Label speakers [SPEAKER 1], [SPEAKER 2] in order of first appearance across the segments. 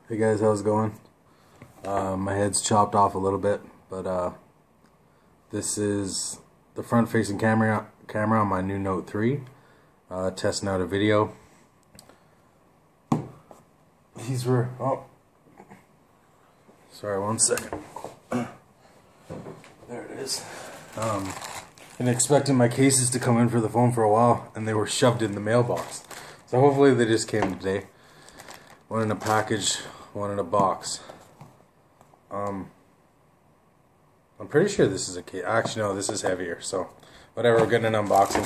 [SPEAKER 1] Hey guys, how's it going? My head's chopped off a little bit, but this is the front-facing camera on my new Note 3. Testing out a video. Oh, sorry, one second. There it is. Been expecting my cases to come in for the phone for a while, and they were shoved in the mailbox. So hopefully they just came today. One in a package, one in a box. I'm pretty sure this is a case. Actually, no, this is heavier. So, whatever. We're getting an unboxing.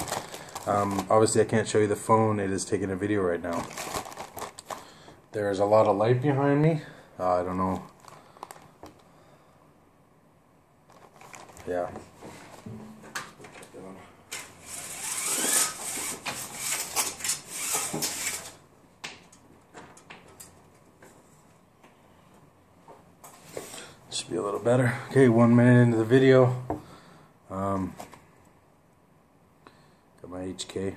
[SPEAKER 1] Obviously, I can't show you the phone. It is taking a video right now. There's a lot of light behind me. I don't know. Yeah. Should be a little better. Okay, 1 minute into the video. Got my HK.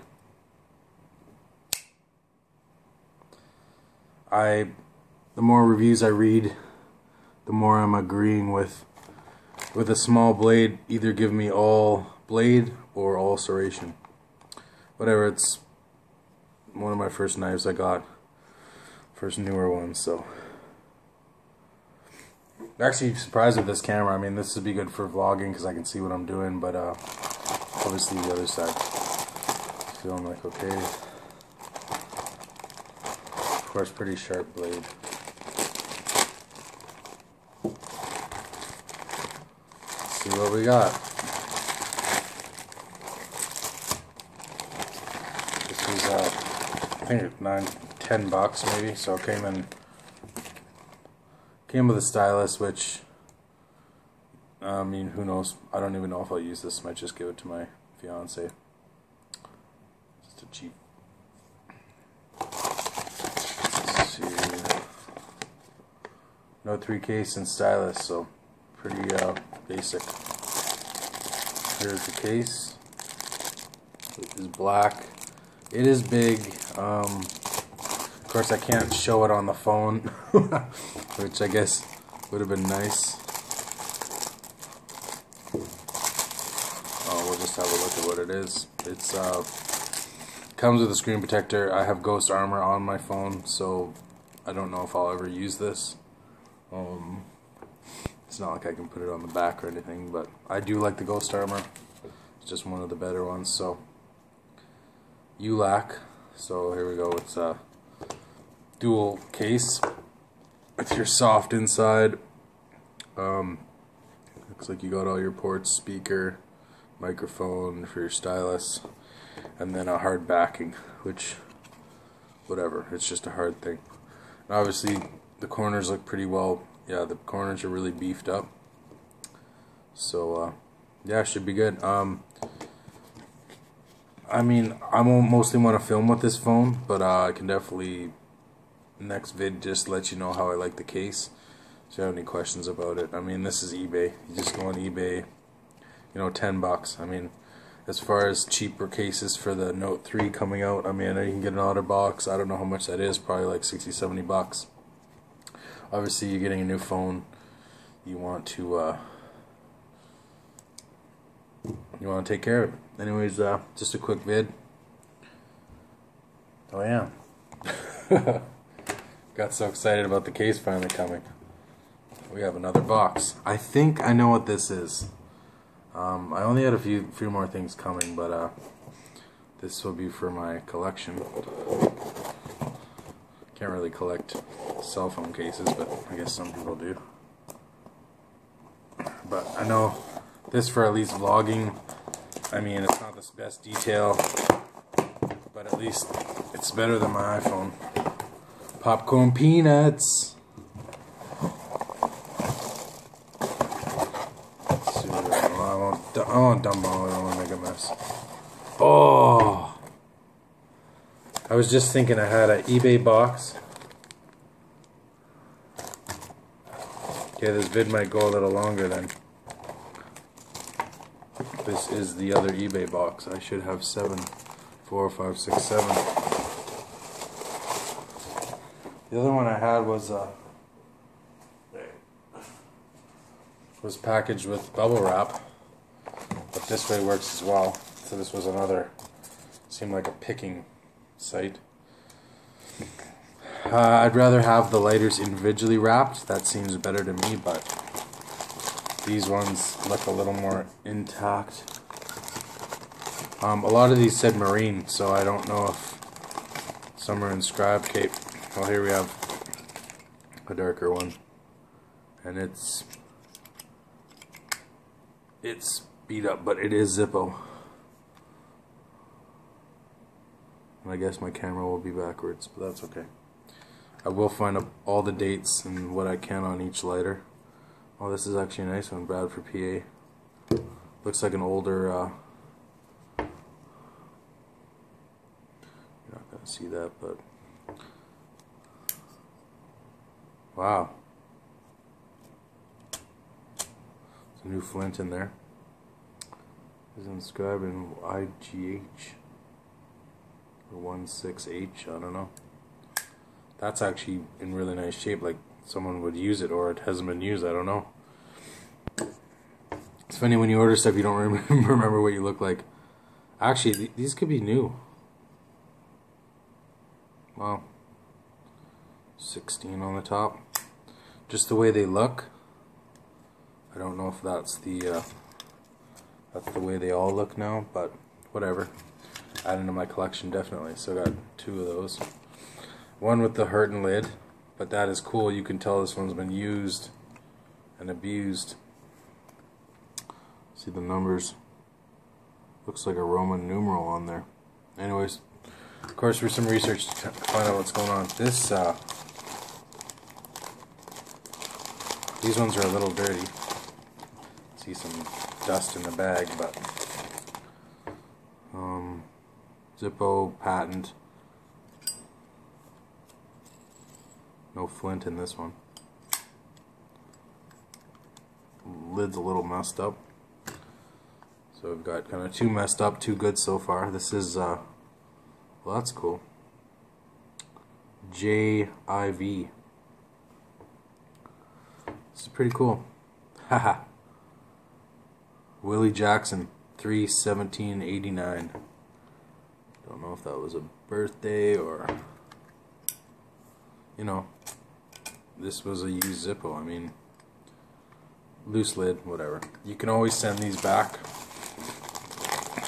[SPEAKER 1] The more reviews I read, the more I'm agreeing with a small blade. Either give me all blade or all serration. Whatever. It's one of my first knives I got. First newer one, so. I'm actually surprised with this camera. I mean, this would be good for vlogging because I can see what I'm doing, but obviously the other side. Feeling like okay. Of course, pretty sharp blade. Let's see what we got. This was I think $10 maybe. So it came with a stylus, which, I mean, who knows? I don't even know if I'll use this. Might just give it to my fiance. Just a cheap. Let's see. Note 3 case and stylus, so pretty basic. Here's the case. It is black. It is big. Of course, I can't show it on the phone, which I guess would have been nice. Oh, we'll just have a look at what it is. It's comes with a screen protector. I have Ghost Armor on my phone, so I don't know if I'll ever use this. It's not like I can put it on the back or anything, but I do like the Ghost Armor. It's just one of the better ones. So, ULAC. So here we go. It's dual case with your soft inside. Looks like you got all your ports, speaker, microphone for your stylus, and then a hard backing, which, whatever, it's just a hard thing. And obviously the corners look pretty well. Yeah, the corners are really beefed up, so yeah, should be good. I mean, I won't mostly want to film with this phone, but I can definitely next vid just let you know how I like the case. If you have any questions about it. I mean, this is eBay. You just go on eBay, you know, $10. I mean, as far as cheaper cases for the Note 3 coming out, I mean, I know you can get an OtterBox. I don't know how much that is. Probably like $60-70. Obviously, you're getting a new phone. You want to take care of it. Anyways, just a quick vid. Oh yeah. Got so excited about the case finally coming. We have another box. I think I know what this is. I only had a few more things coming, but this will be for my collection. Can't really collect cell phone cases, but I guess some people do. But I know this for at least vlogging. I mean, it's not the best detail, but at least it's better than my iPhone. Popcorn peanuts. Let's see what I won't dump all. I don't want to make a mess. Oh! I was just thinking I had an eBay box. Okay, this vid might go a little longer then. This is the other eBay box. I should have 7. 4, 5, 6, 7. The other one I had was was packaged with bubble wrap, but this way works as well. So this was another, seemed like a picking site. I'd rather have the lighters individually wrapped. That seems better to me, but these ones look a little more intact. A lot of these said marine, so I don't know if some are inscribed. Okay, well, here we have a darker one, and it's beat up, but it is Zippo. And I guess my camera will be backwards, but that's okay. I will find up all the dates and what I can on each lighter. Oh, this is actually a nice one, Bradford, PA. Looks like an older, you're not going to see that, but wow. There's a new flint in there. It's inscribed in IGH or 16H, I don't know. That's actually in really nice shape, like someone would use it, or it hasn't been used, I don't know. It's funny when you order stuff you don't remember what you look like. Actually, these could be new. Wow. 16 on the top. Just the way they look. I don't know if that's the way they all look now, but whatever. Add into my collection definitely. So I got 2 of those. One with the hurting lid, but that is cool. You can tell this one's been used and abused. See the numbers. Looks like a Roman numeral on there. Anyways, of course, for some research to find out what's going on. This, these ones are a little dirty. See some dust in the bag, but Zippo patent. No flint in this one. Lid's a little messed up. So we've got kind of 2 messed up, 2 good so far. This is, well, that's cool. JIV. This is pretty cool. Haha. Willie Jackson, 3/17/89. Don't know if that was a birthday or, you know, this was a used Zippo. I mean, loose lid, whatever. You can always send these back.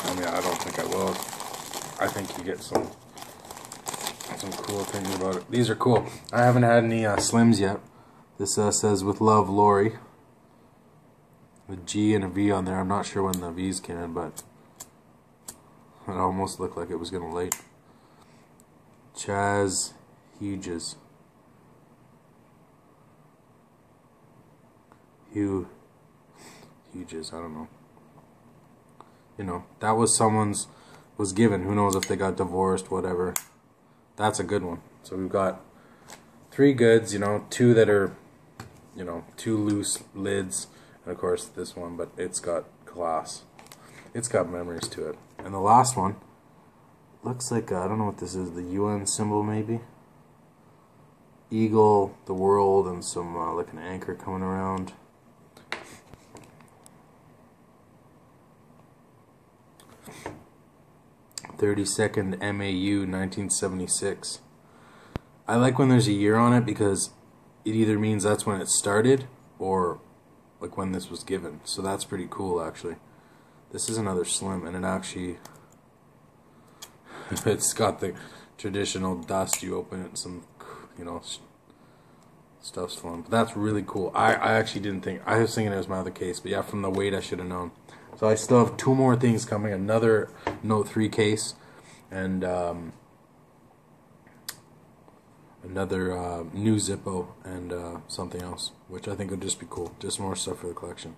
[SPEAKER 1] I mean, I don't think I will. I think you get some cool things about it. These are cool. I haven't had any Slims yet. This says, with love, Lori. A G and a V on there. I'm not sure when the V's came in, but it almost looked like it was going to light. Chaz Hughes. Hughes, I don't know. You know, that was someone's, was given. Who knows if they got divorced, whatever. That's a good one. So we've got 3 goods, you know, 2 that are, you know, 2 loose lids, and of course this one, but it's got class. It's got memories to it. And the last one looks like, I don't know what this is, the UN symbol maybe? Eagle, the world, and some, like an anchor coming around. (32nd MAU 1976). I like when there's a year on it because it either means that's when it started or like when this was given. So that's pretty cool actually. This is another Slim, and it actually it's got the traditional dust. You open it and some, you know, stuff's falling. But that's really cool. I actually didn't think, I was thinking it was my other case, but yeah, from the weight I should have known. So I still have 2 more things coming. Another Note 3 case and another new Zippo and something else, which I think would just be cool. Just more stuff for the collection.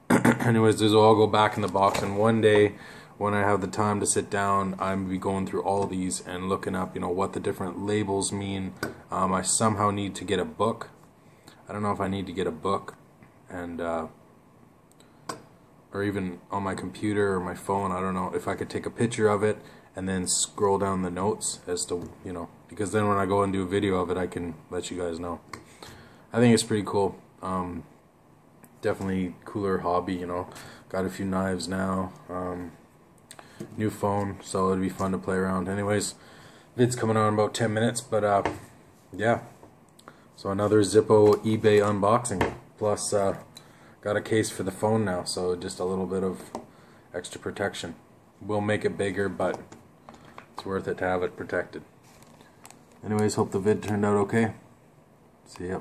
[SPEAKER 1] Anyways, these will all go back in the box, and one day when I have the time to sit down, I'm going to be going through all these and looking up, you know, what the different labels mean. I somehow need to get a book. I don't know if I need to get a book and or even on my computer or my phone. I don't know if I could take a picture of it and then scroll down the notes as to, you know, because then when I go and do a video of it, I can let you guys know. I think it's pretty cool. definitely cooler hobby, you know. Got a few knives now. New phone, so it'd be fun to play around. Anyways, vid's coming on in about 10 minutes, but yeah. So another Zippo eBay unboxing. Plus, got a case for the phone now, so just a little bit of extra protection. We'll make it bigger, but it's worth it to have it protected. Anyways, hope the vid turned out okay. See ya.